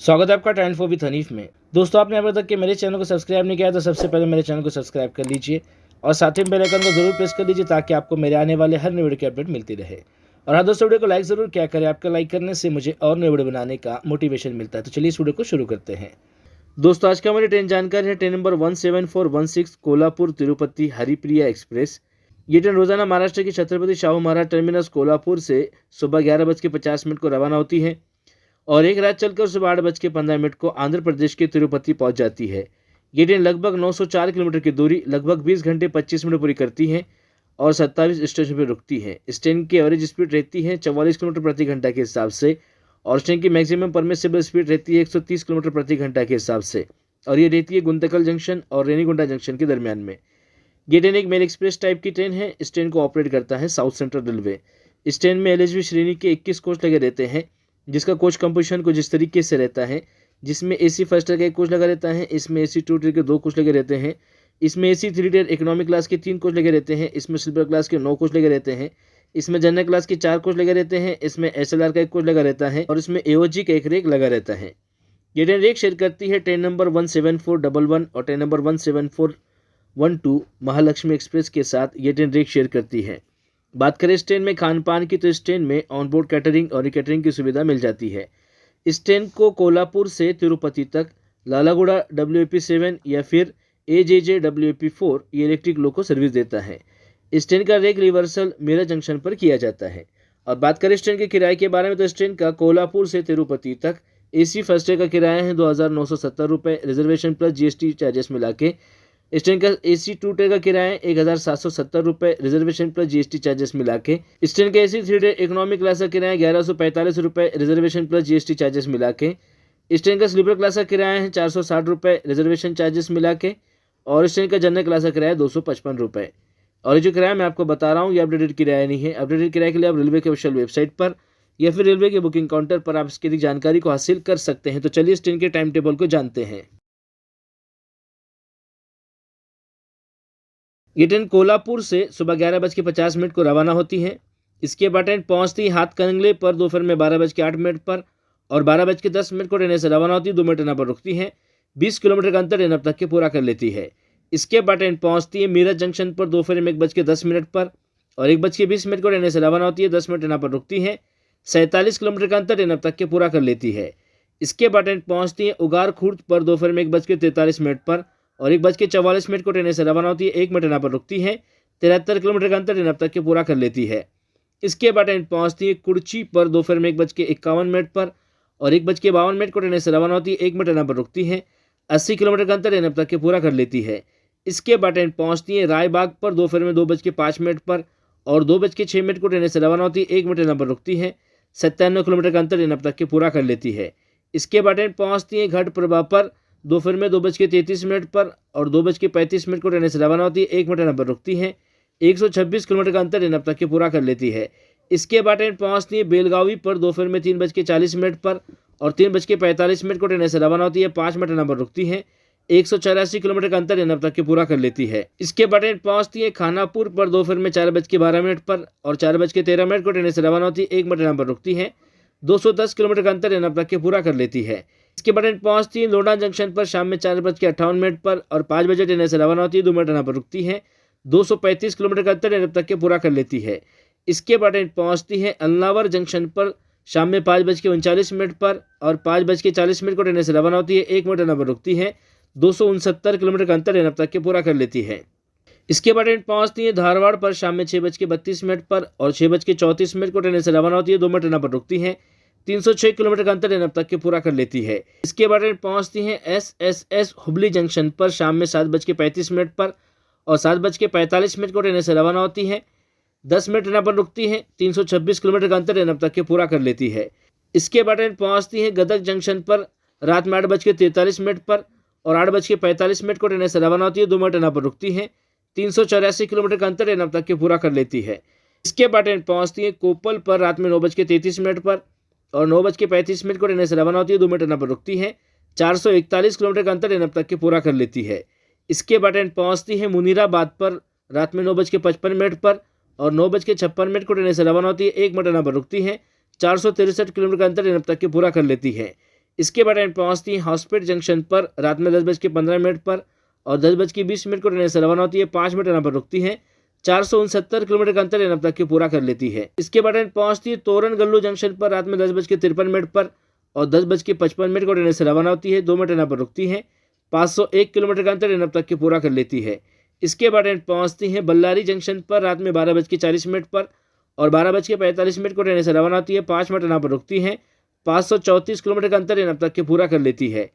स्वागत है आपका टाइम फॉर विथ हनीफ में। दोस्तों, आपने अभी तक के मेरे चैनल को सब्सक्राइब नहीं किया तो सबसे पहले मेरे चैनल को सब्सक्राइब कर लीजिए और साथ ही बेल आइकन को जरूर प्रेस कर लीजिए ताकि आपको मेरे आने वाले हर नए वीडियो की अपडेट मिलती रहे। और हाँ दोस्तों, वीडियो को लाइक जरूर क्या करें, आपका लाइक करने से मुझे और नए वीडियो बनाने का मोटिवेशन मिलता है। तो चलिए इस वीडियो को शुरू करते हैं। दोस्तों, आज का हमारी ट्रेन जानकारी है train number 17416 Kolhapur Tirupati Haripriya express. ये ट्रेन रोजाना महाराष्ट्र की छत्रपति शाहू महाराज टर्मिनस कोल्हापुर से सुबह 11:50 को रवाना होती है और एक रात चलकर सुबह 8:15 को आंध्र प्रदेश के तिरुपति पहुंच जाती है। ये ट्रेन लगभग 904 किलोमीटर की दूरी लगभग 20 घंटे 25 मिनट पूरी करती है और 27 स्टेशन पर रुकती है। इस ट्रेन की एवरेज स्पीड रहती है 44 किलोमीटर प्रति घंटा के हिसाब से और इस ट्रेन की मैक्सिमम परमिसिबल स्पीड रहती है 130 किलोमीटर प्रति घंटा के हिसाब से और ये रहती है गुंतकल जंक्शन और रेनीगुंडा जंक्शन के दरमियान में। ये ट्रेन एक मेल एक्सप्रेस टाइप की ट्रेन है। इस ट्रेन को ऑपरेट करता है साउथ सेंट्रल रेलवे। इस ट्रेन में LHV श्रेणी के 21 कोच लगे रहते हैं, जिसका कोच कंपोजिशन कुछ इस तरीके से रहता है, जिसमें AC फर्स्ट ईयर का एक कोच लगा रहता है, इसमें AC 2 टियर के 2 कोच लगे रहते हैं, इसमें AC 3 टियर इकोनॉमिक क्लास के 3 कोच लगे रहते हैं, इसमें स्लीपर क्लास के 9 कोच लगे रहते हैं, इसमें जनरल क्लास के 4 कोच लगे रहते हैं, इसमें SLR का एक कोच लगा रहता है और इसमें AOG का एक रेक लगा रहता है। ये ट्रेन रेक शेयर करती है ट्रेन नंबर 17411 और ट्रेन नंबर 17412 महालक्ष्मी एक्सप्रेस के साथ ये ट्रेन रेक शेयर करती है। बात करें इस ट्रेन में खान पान की तो इस ट्रेन में ऑनबोर्ड कैटरिंग और कैटरिंग की सुविधा मिल जाती है। इस ट्रेन को कोल्हापुर से तिरुपति तक लालागुड़ा WAP7 या फिर AJJ WAP4 ये इलेक्ट्रिक लोको सर्विस देता है। इस ट्रेन का रेक रिवर्सल मेरठ जंक्शन पर किया जाता है। और बात करें इस ट्रेन के किराए के बारे में तो इस ट्रेन का कोल्हापुर से तिरुपति तक AC फर्स्ट डे का किराया है 2,970 रुपये, रिजर्वेशन प्लस GST चार्जेस मिला के। इस ट्रेन का AC 2 टियर का किराया है 1,770 रुपये, रिजर्वेशन प्लस GST चार्जेस मिला के। इस ट्रेन का AC 3 टियर इकोनॉमिक क्लास का किराया 1145 रुपये, रिजर्वेशन प्लस GST चार्जेस मिला के। इस ट्रेन का स्लीपर क्लास का किराया है 460 रुपये, रिजर्वेशन चार्जेस मिला के। और इस ट्रेन का जनरल क्लास का किराया 255 रुपये। और ये जो किराया मैं आपको बता रहा हूँ ये अपडेटेड किराया नहीं है। अपडेटेड किराए के लिए आप रेलवे के ऑफिशियल वेबसाइट पर या फिर रेलवे के बुकिंग काउंटर पर आप इसकी जानकारी को हासिल कर सकते हैं। तो चलिए इस ट्रेन के टाइम टेबल को जानते हैं। ये ट्रेन कोल्हापुर से सुबह 11:50 को रवाना होती है। इसके बाद ट्रेन पहुंचती है हाथ कंगले पर दोपहर में 12:08 पर और 12:10 को ट्रेन से रवाना होती है। 2 मिनट पर रुकती है। 20 किलोमीटर का अंतर ट्रेन अब तक के पूरा कर लेती है। इसके बाद ट्रेन पहुंचती है मेरठ जंक्शन पर दोपहर में 1:10 पर और 1:20 को ट्रेन से रवाना होती है। 10 मिनट पर रुकती है। 47 किलोमीटर का अंतर ट्रेन अब तक के पूरा कर लेती है। इसके बाद ट्रेन पहुंचती है उगार खुर्द पर दोपहर में 1:43 पर और 1:44 को ट्रेन से रवाना होती है। 1 मिनट पर रुकती है। 73 किलोमीटर का अंतर ट्रेन अब तक के पूरा कर लेती है। इसके बाद ट्रेन पहुंचती है कुर्ची पर दोपहर में 1:51 पर और 1:52 को ट्रेन से रवाना होती है। 1 मिनट पर रुकती है। 80 किलोमीटर का अंतर ट्रेन अब तक के पूरा कर लेती है। इसके बाद ट्रेन पहुंचती है रायबाग पर दोपहर में 2:05 पर और 2:06 को ट्रेन से रवाना होती है। 1 मिनट पर रुकती है। 97 किलोमीटर का अंतर ट्रेन अब तक के पूरा कर लेती है। इसके बाद ट्रेन पहुंचती है घाट प्रभा पर दोपहर में 2:33 पर और 2:35 को ट्रेन से रवाना होती है। 1 मिनट पर रुकती है। 126 किलोमीटर का अंतर ट्रेन अब तक के पूरा कर लेती है। इसके बाद ट्रेन पहुंचती है बेलगावी पर दोपहर में 3:40 पर और 3:45 को ट्रेन से रवाना होती है। 5 मिनट पर रुकती है। 184 किलोमीटर का अंतर ट्रेन अब तक के पूरा कर लेती है। इसके बाद ट्रेन पहुंचती है खानापुर पर दोपहर में 4:12 पर और 4:13 को ट्रेन से रवाना होती है। 1 मिनट पर रुकती है। 210 किलोमीटर का अंतर ट्रेन अब तक के पूरा कर लेती है। इसके बाद ट्रेन पहुंचती है लोडा जंक्शन पर शाम में 4:58 पर और 5 बजे ट्रेन से रवाना होती है। 2 मिनट पर रुकती है। 235 किलोमीटर का अंतर ट्रेन अब तक के पूरा कर लेती है। इसके बाद ट्रेन पहुंचती है अल्लावर जंक्शन पर शाम में 5:39 पर और 5:40 को ट्रेन से रवाना होती है। 1 मिनट पर रुकती है। 269 किलोमीटर का अंतर ट्रेन अब तक के पूरा कर लेती है। इसके बाद ट्रेन पहुंचती है धारवाड़ पर शाम में 6:32 पर और 6:34 को ट्रेन से रवाना होती है। 2 मिनट पर रुकती है। 306 किलोमीटर का अंतर ट्रेन अब तक के पूरा कर लेती है। इसके बाद ट्रेन पहुंचती है SSS हुबली जंक्शन पर शाम में 7:35 पर और 7:45 को ट्रेन से रवाना होती है। 10 मिनट ट्रेन पर रुकती है। 326 किलोमीटर का अंतर ट्रेन अब तक के पूरा कर लेती है। इसके बाद ट्रेन पहुंचती है गदग जंक्शन पर रात में 8:43 पर और 8:45 को ट्रेन से रवाना होती है। 2 मिनट पर रुकती है। 384 किलोमीटर का अंतर ट्रेन अब तक के पूरा कर लेती है। इसके बाद ट्रेन पहुंचती है कोपल पर रात में 9:33 पर और 9:35 को ट्रेन से रवाना होती है। 2 मिनट पर रुकती है। 441 किलोमीटर का अंतर ट्रेन अब तक के पूरा कर लेती है। इसके बाद ट्रेन पहुंचती है मुनीराबाद पर रात में 9:55 पर और 9:56 को ट्रेन से रवाना होती है। 1 मिनट पर रुकती है। 463 किलोमीटर का अंतर ट्रेन अब तक के पूरा कर लेती है। इसके बाद ट्रेन पहुँचती है हॉस्पिटल जंक्शन पर रात में 10:15 पर और 10:20 को ट्रेन से रवाना होती है। 5 मिनट यहाँ पर रुकती है। 469 किलोमीटर का अंतर यहाँ तक के पूरा कर लेती है। इसके बाद ट्रेन पहुँचती है तोरण गल्लू जंक्शन पर रात में 10:53 पर और 10:55 को ट्रेन से रवाना होती है। 2 मिनट यहाँ पर रुकती है। 501 किलोमीटर का अंतर यहाँ तक के पूरा कर लेती है। इसके बाद ट्रेन पहुँचती है बल्लारी जंक्शन पर रात में 12:40 पर और 12:45 को ट्रेन से रवाना होती है। 5 मिनट यहाँ पर रुकती है। 534 किलोमीटर का अंतर यहाँ तक के पूरा कर लेती है।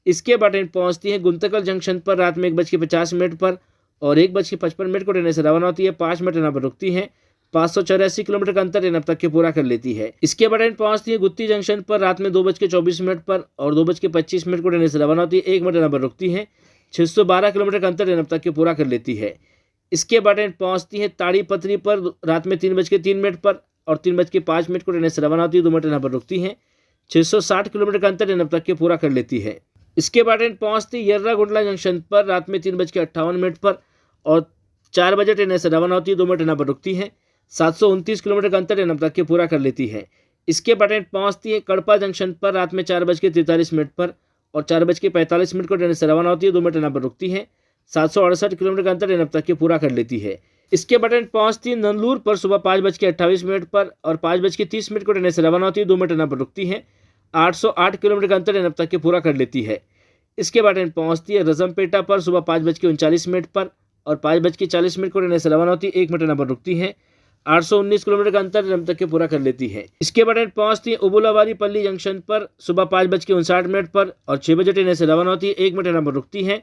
इसके बाद ट्रेन पहुँचती है गुंतकल जंक्शन पर रात में 1:50 पर और 1:55 को ट्रेन से रवाना होती है। 5 मिनट यहाँ पर रुकती है। 584 किलोमीटर का अंतर यहाँ तक के पूरा कर लेती है। इसके बाद ट्रेन पहुँचती है गुत्ती जंक्शन पर रात में 2:24 पर और 2:25 को ट्रेन से रवाना होती है। 1 मिनट यहाँ पर रुकती है। 612 किलोमीटर का अंतर यहाँ तक के पूरा कर लेती है। इसके बाद ट्रेन पहुँचती है ताड़ी पत्री पर रात में 3:03 पर और 3:05 को ट्रेन से रवाना होती है। 2 मिनट यहाँ पर रुकती है। 660 किलोमीटर का अंतर यहाँ तक के पूरा कर लेती है। इसके बाद ट्रेन पहुँचती यर्रागुंडला जंक्शन पर रात में 3:58 पर और 4 बजे ट्रेन से रवाना होती है। 2 मिनट यहाँ पर रुकती है। 729 किलोमीटर का अंतर यहाँ तक के पूरा कर लेती है। इसके बाद ट्रेन पहुँचती है कड़पा जंक्शन पर रात में 4:43 पर और 4:45 को ट्रेन से रवाना होती है। 2 मिनट यहाँ पर रुकती है। 768 किलोमीटर का अंतर यहाँ तक के पूरा कर लेती है। इसके बाद ट्रेन पहुँचती है नंदलूर पर सुबह 5:28 पर और 5:30 को ट्रेन से रवाना होती है। 2 मिनट यहाँ पर रुकती है। 808 किलोमीटर का अंतर यहाँ तक के पूरा कर लेती है। इसके बाद ट्रेन पहुँचती है रजमपेटा पर सुबह 5:39 पर और 5:40 को ट्रेन से रवाना होती है। 1 मिनट यहाँ पर रुकती है। 819 किलोमीटर का अंतर यहाँ तक के पूरा कर लेती है। इसके बाद ट्रेन पहुँचती है उबुलावारी पल्ली जंक्शन पर सुबह 5:59 पर और 6 बजे ट्रेन से रवाना होती है। 1 मिनट यहाँ पर रुकती है।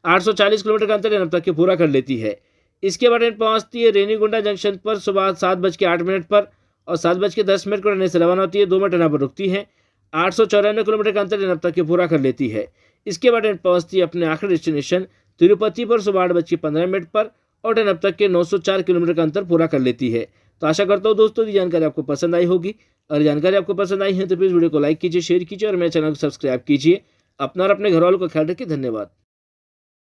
840 किलोमीटर का अंतर यहाँ तक के पूरा कर लेती है। इसके बाद ट्रेन पहुँचती है रेनीगुंडा जंक्शन पर सुबह 7:08 पर और 7:10 को ट्रेन से रवाना होती है। 2 मिनट यहाँ पर रुकती है। 894 किलोमीटर का अंतर यहाँ तक के पूरा कर लेती है। इसके बाद ट्रेन पहुँचती है अपने आखिरी डेस्टिनेशन तिरुपति पर सुबह 8:15 पर और ट्रेन अब तक के 904 किलोमीटर का अंतर पूरा कर लेती है। तो आशा करता हूँ दोस्तों ये जानकारी आपको पसंद आई होगी। अगर जानकारी आपको पसंद आई है तो प्लीज़ वीडियो को लाइक कीजिए, शेयर कीजिए और मेरे चैनल को सब्सक्राइब कीजिए। अपना और अपने घर वालों का ख्याल रखिए। धन्यवाद।